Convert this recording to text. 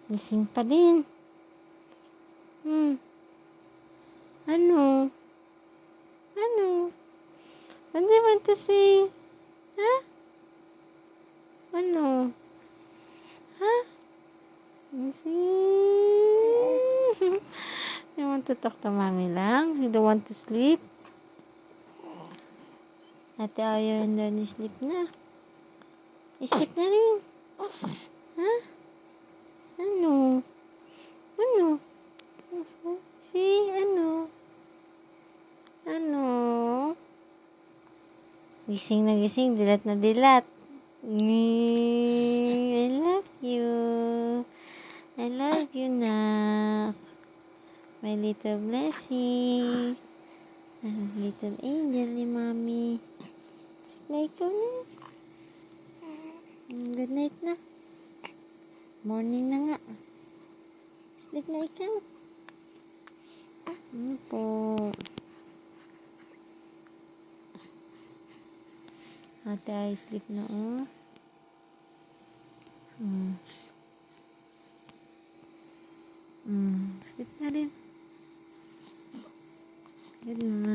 Gising pa din. Ano? Ano? What do you want to say? Huh? Ano? Huh? You want to talk to mommy lang? You don't want to sleep? Ate ayaw na ni-sleep na. I-sleep na rin. Huh? Ano? Ano? See? Ano? Ano? Gising na gising. Dilat na dilat. I love you. I love you, Nak. My little blessing. Little angel ni Mommy. Display ko na. Good night na. Morning na nga. Sleep na ikaw. Ano po? Ate ay sleep na oh. Sleep na rin. Good night.